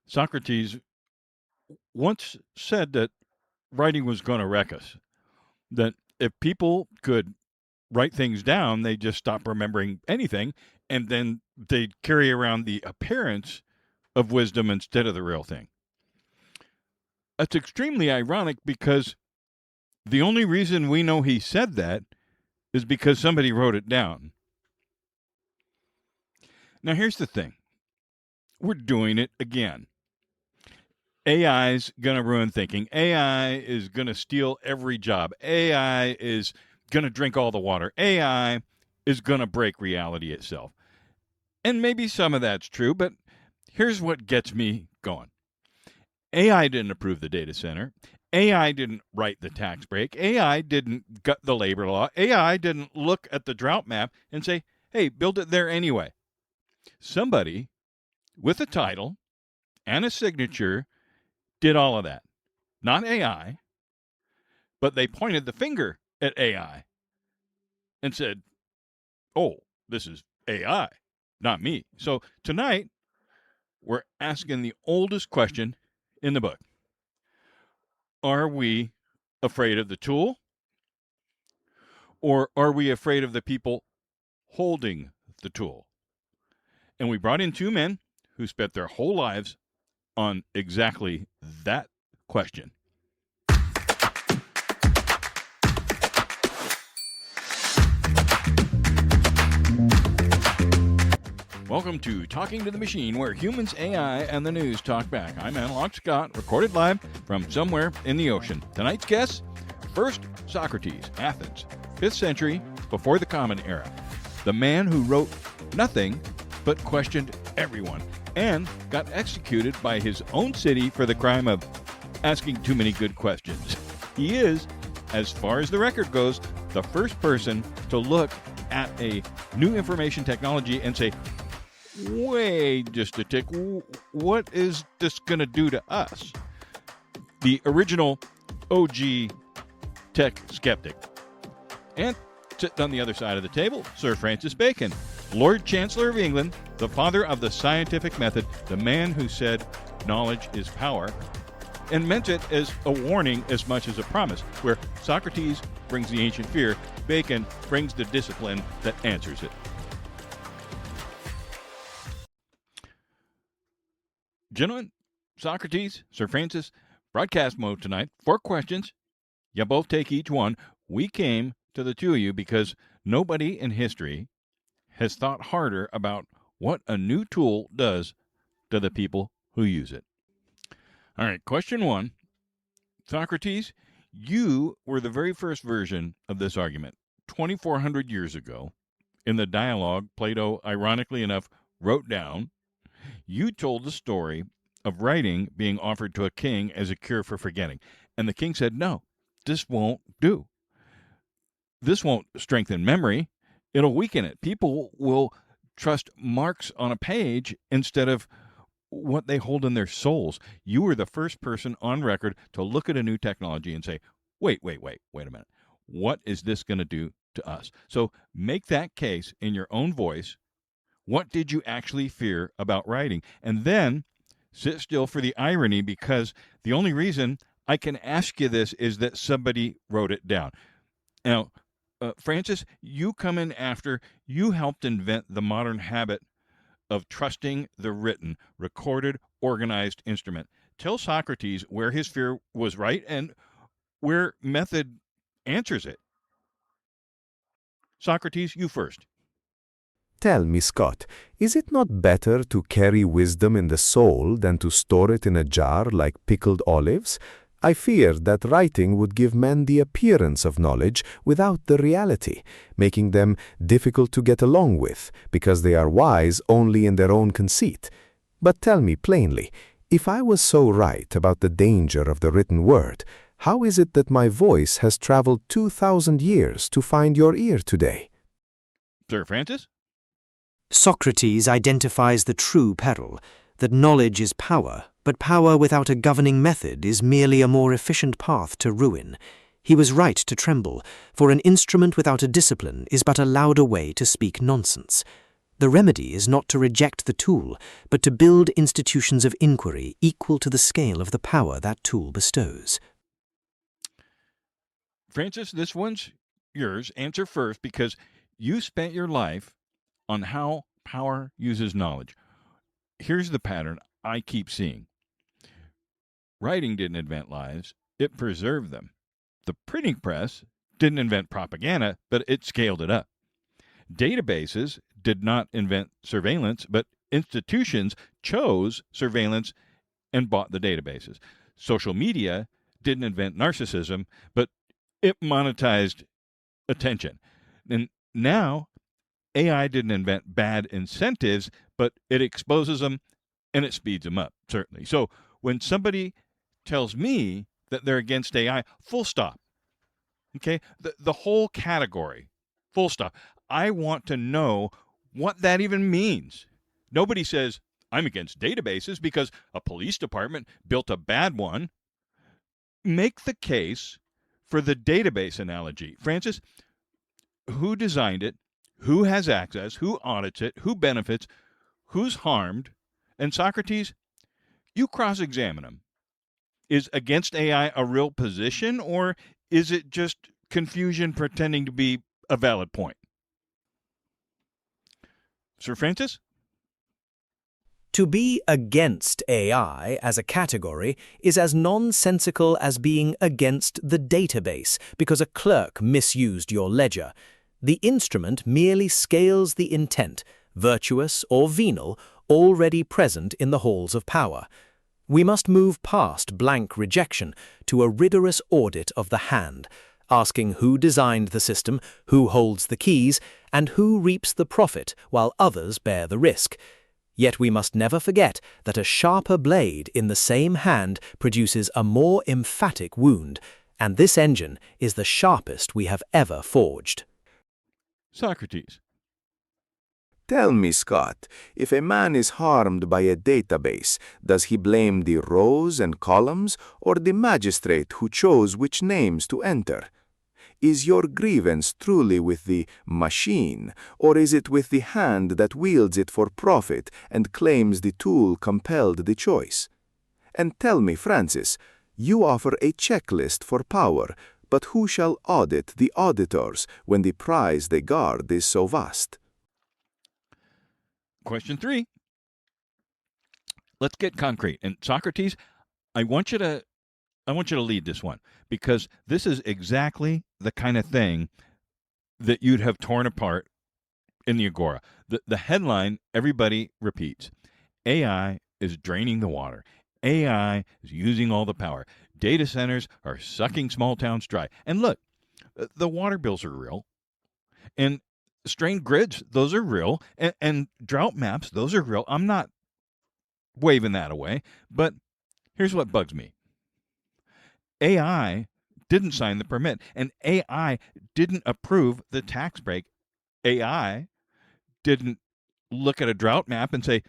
Socrates once said that writing was going to wreck us, that if people could write things down, they just stop remembering anything, and then they'd carry around the appearance of wisdom instead of the real thing. That's extremely ironic because the only reason we know he said that is because somebody wrote it down. Now, here's the thing. We're doing it again. AI's going to ruin thinking. AI is going to steal every job. AI is going to drink all the water. AI is going to break reality itself. And maybe some of that's true, but here's what gets me going. AI didn't approve the data center. AI didn't write the tax break. AI didn't gut the labor law. AI didn't look at the drought map and say, hey, build it there anyway. Somebody with a title and a signature did all of that. Not AI, but they pointed the finger at AI and said, oh, this is AI, not me. So tonight, we're asking the oldest question in the book. Are we afraid of the tool? Or are we afraid of the people holding the tool? And we brought in two men who spent their whole lives on exactly that question. Welcome to Talking to the Machine, where humans, AI, and the news talk back. I'm Analog Scott, recorded live from somewhere in the ocean. Tonight's guests, first, Socrates, Athens, 5th century, before the Common Era. The man who wrote nothing but questioned everyone and got executed by his own city for the crime of asking too many good questions. He is, as far as the record goes, the first person to look at a new information technology and say, wait just a tick, what is this going to do to us? The original OG tech skeptic. And sitting on the other side of the table, Sir Francis Bacon, Lord Chancellor of England, the father of the scientific method, the man who said knowledge is power, and meant it as a warning as much as a promise, where Socrates brings the ancient fear, Bacon brings the discipline that answers it. Gentlemen, Socrates, Sir Francis, broadcast mode tonight. 4 questions. You both take each one. We came to the two of you because nobody in history has thought harder about what a new tool does to the people who use it. All right, question 1. Socrates, you were the very first version of this argument. 2,400 years ago, in the dialogue Plato, ironically enough, wrote down, you told the story of writing being offered to a king as a cure for forgetting. And the king said, no, this won't do. This won't strengthen memory. It'll weaken it. People will trust marks on a page instead of what they hold in their souls. You were the first person on record to look at a new technology and say, wait a minute. What is this going to do to us? So make that case in your own voice. What did you actually fear about writing? And then sit still for the irony, because the only reason I can ask you this is that somebody wrote it down. Now, Francis, you come in after. You helped invent the modern habit of trusting the written, recorded, organized instrument. Tell Socrates where his fear was right and where method answers it. Socrates, you first. Tell me, Scott, is it not better to carry wisdom in the soul than to store it in a jar like pickled olives? I fear that writing would give men the appearance of knowledge without the reality, making them difficult to get along with, because they are wise only in their own conceit. But tell me plainly, if I was so right about the danger of the written word, how is it that my voice has traveled 2,000 years to find your ear today? Sir Francis? Socrates identifies the true peril, that knowledge is power, but power without a governing method is merely a more efficient path to ruin. He was right to tremble, for an instrument without a discipline is but a louder way to speak nonsense. The remedy is not to reject the tool, but to build institutions of inquiry equal to the scale of the power that tool bestows. Francis, this one's yours. Answer first because you spent your life on how power uses knowledge. Here's the pattern I keep seeing. Writing didn't invent lies, it preserved them. The printing press didn't invent propaganda, but it scaled it up. Databases did not invent surveillance, but institutions chose surveillance and bought the databases. Social media didn't invent narcissism, but it monetized attention. And now, AI didn't invent bad incentives, but it exposes them and it speeds them up, certainly. So when somebody tells me that they're against AI, full stop. Okay? The whole category, full stop. I want to know what that even means. Nobody says, I'm against databases because a police department built a bad one. Make the case for the database analogy. Francis, who designed it? Who has access? Who audits it? Who benefits? Who's harmed? And Socrates, you cross-examine them. Is against AI a real position, or is it just confusion pretending to be a valid point? Sir Francis? To be against AI as a category is as nonsensical as being against the database because a clerk misused your ledger. The instrument merely scales the intent, virtuous or venal, already present in the halls of power. We must move past blank rejection to a rigorous audit of the hand, asking who designed the system, who holds the keys, and who reaps the profit while others bear the risk. Yet we must never forget that a sharper blade in the same hand produces a more emphatic wound, and this engine is the sharpest we have ever forged. Socrates. Tell me, Scott, if a man is harmed by a database, does he blame the rows and columns or the magistrate who chose which names to enter? Is your grievance truly with the machine, or is it with the hand that wields it for profit and claims the tool compelled the choice? And tell me, Francis, you offer a checklist for power, but who shall audit the auditors when the prize they guard is so vast? Question 3. Let's get concrete. And Socrates, I want you to lead this one because this is exactly the kind of thing that you'd have torn apart in the Agora. The headline everybody repeats. AI is draining the water. AI is using all the power. Data centers are sucking small towns dry. And look, the water bills are real. And strained grids, those are real. And drought maps, those are real. I'm not waving that away. But here's what bugs me. AI didn't sign the permit, and AI didn't approve the tax break. AI didn't look at a drought map and say,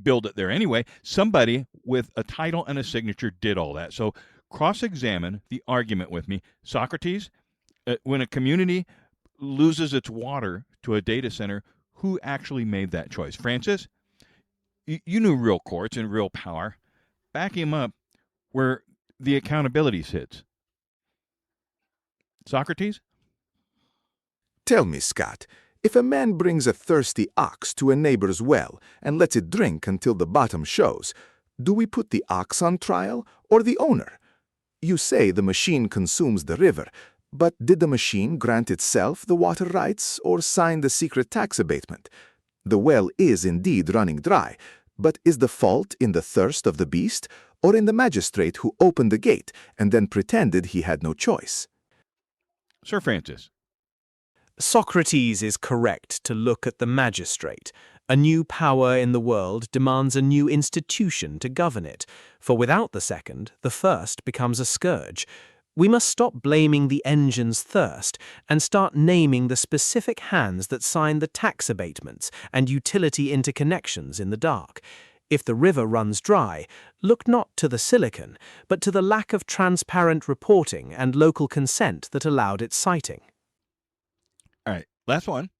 build it there anyway. Somebody with a title and a signature did all that. So cross-examine the argument with me. Socrates, when a community loses its water to a data center, who actually made that choice? Francis, you knew real courts and real power. Back him up where the accountability sits. Socrates? Tell me, Scott, if a man brings a thirsty ox to a neighbor's well and lets it drink until the bottom shows, do we put the ox on trial or the owner? You say the machine consumes the river, but did the machine grant itself the water rights or sign the secret tax abatement? The well is indeed running dry, but is the fault in the thirst of the beast or in the magistrate who opened the gate and then pretended he had no choice? Sir Francis. Socrates is correct to look at the magistrate. A new power in the world demands a new institution to govern it, for without the second, the first becomes a scourge. We must stop blaming the engine's thirst and start naming the specific hands that sign the tax abatements and utility interconnections in the dark. If the river runs dry, look not to the silicon, but to the lack of transparent reporting and local consent that allowed its sighting. All right, last one.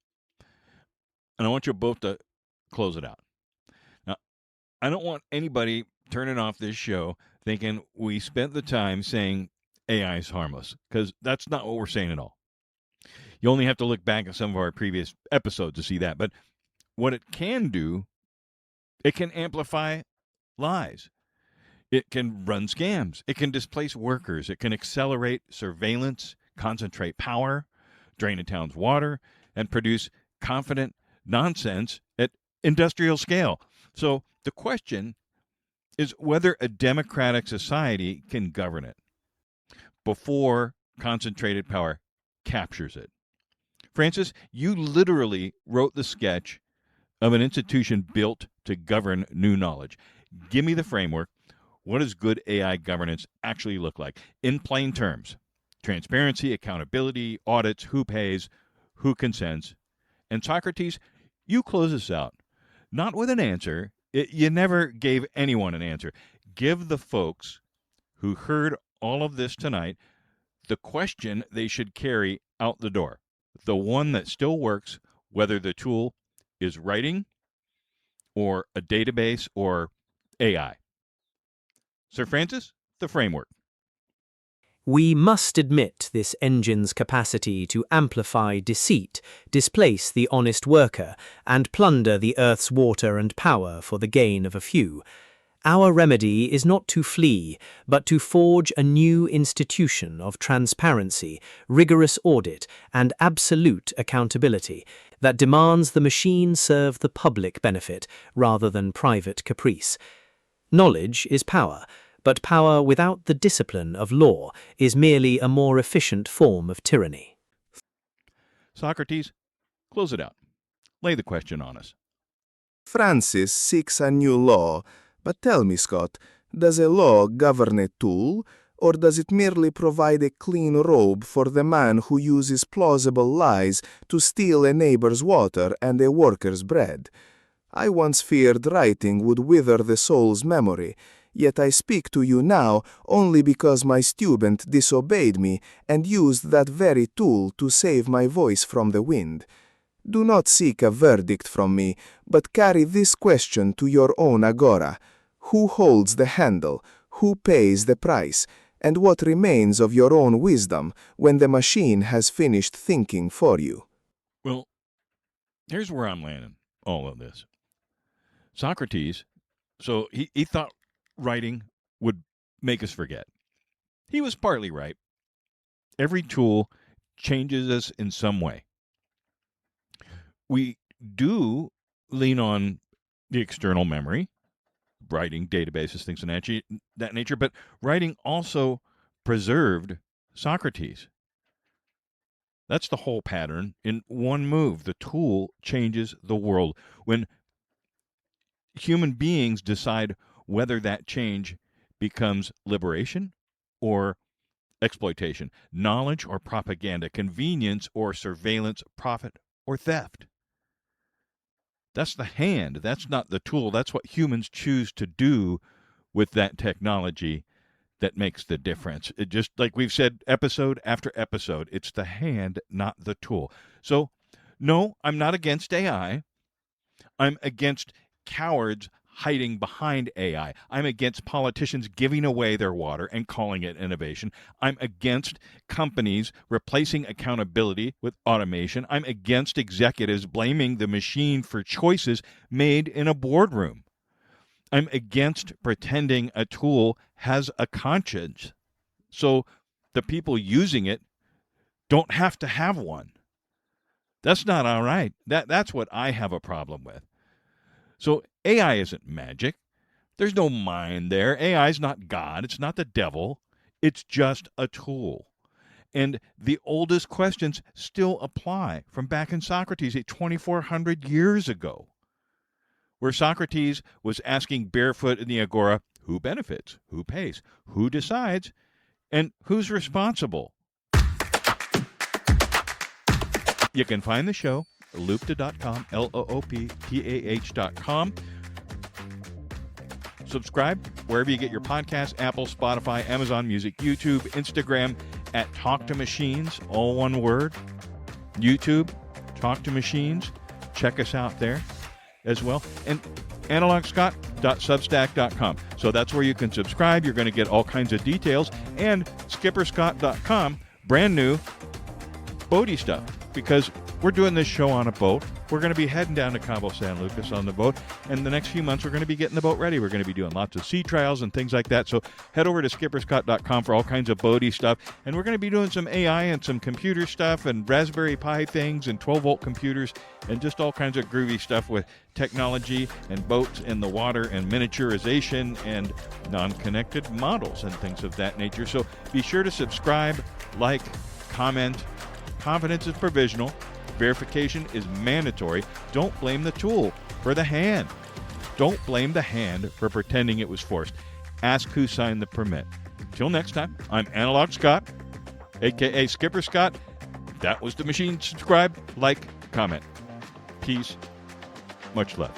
And I want you both to close it out. Now, I don't want anybody turning off this show thinking we spent the time saying AI is harmless, because that's not what we're saying at all. You only have to look back at some of our previous episodes to see that. But what it can do, it can amplify lies. It can run scams. It can displace workers. It can accelerate surveillance, concentrate power, drain a town's water, and produce confident nonsense at industrial scale. So the question is whether a democratic society can govern it before concentrated power captures it. Francis, you literally wrote the sketch of an institution built to govern new knowledge. Give me the framework. What does good AI governance actually look like? In plain terms, transparency, accountability, audits, who pays, who consents. And Socrates, you close us out. Not with an answer. You never gave anyone an answer. Give the folks who heard all of this tonight the question they should carry out the door. The one that still works, whether the tool is writing or a database or AI. Sir Francis, the framework. We must admit this engine's capacity to amplify deceit, displace the honest worker, and plunder the earth's water and power for the gain of a few. Our remedy is not to flee, but to forge a new institution of transparency, rigorous audit, and absolute accountability that demands the machine serve the public benefit rather than private caprice. Knowledge is power, but power without the discipline of law is merely a more efficient form of tyranny. Socrates, close it out. Lay the question on us. Francis seeks a new law, but tell me, Scott, does a law govern a tool, or does it merely provide a clean robe for the man who uses plausible lies to steal a neighbor's water and a worker's bread? I once feared writing would wither the soul's memory, yet I speak to you now only because my student disobeyed me and used that very tool to save my voice from the wind. Do not seek a verdict from me, but carry this question to your own agora. Who holds the handle? Who pays the price? And what remains of your own wisdom when the machine has finished thinking for you? Well, here's where I'm landing all of this. Socrates, so he thought writing would make us forget. He was partly right. Every tool changes us in some way. We do lean on the external memory, writing, databases, things of that nature, but writing also preserved Socrates. That's the whole pattern. In one move, the tool changes the world. When human beings decide whether that change becomes liberation or exploitation, knowledge or propaganda, convenience or surveillance, profit or theft. That's the hand. That's not the tool. That's what humans choose to do with that technology that makes the difference. It just, like we've said episode after episode, it's the hand, not the tool. So, no, I'm not against AI. I'm against cowards hiding behind AI. I'm against politicians giving away their water and calling it innovation. I'm against companies replacing accountability with automation. I'm against executives blaming the machine for choices made in a boardroom. I'm against pretending a tool has a conscience, so the people using it don't have to have one. That's not all right. That's what I have a problem with. So AI isn't magic. There's no mind there. AI is not God. It's not the devil. It's just a tool. And the oldest questions still apply from back in Socrates 2,400 years ago, where Socrates was asking barefoot in the agora, who benefits, who pays, who decides, and who's responsible. You can find the show loopta.com, looptah.com. Subscribe wherever you get your podcasts, Apple, Spotify, Amazon Music, YouTube, Instagram at Talk to Machines, all one word. YouTube, Talk to Machines. Check us out there. as well. And analogscott.substack.com. So that's where you can subscribe. You're going to get all kinds of details. And skipperscott.com, brand new boaty stuff, because we're doing this show on a boat. We're going to be heading down to Cabo San Lucas on the boat, and the next few months we're going to be getting the boat ready. We're going to be doing lots of sea trials and things like that. So head over to skipperscott.com for all kinds of boaty stuff, and we're going to be doing some AI and some computer stuff and Raspberry Pi things and 12-volt computers and just all kinds of groovy stuff with technology and boats in the water and miniaturization and non-connected models and things of that nature. So be sure to subscribe, like, comment. Confidence is provisional. Verification is mandatory. Don't blame the tool for the hand. Don't blame the hand for pretending it was forced. Ask who signed the permit. Till next time, I'm Analog Scott, a.k.a. Skipper Scott. That was the machine. Subscribe, like, comment. Peace. Much love.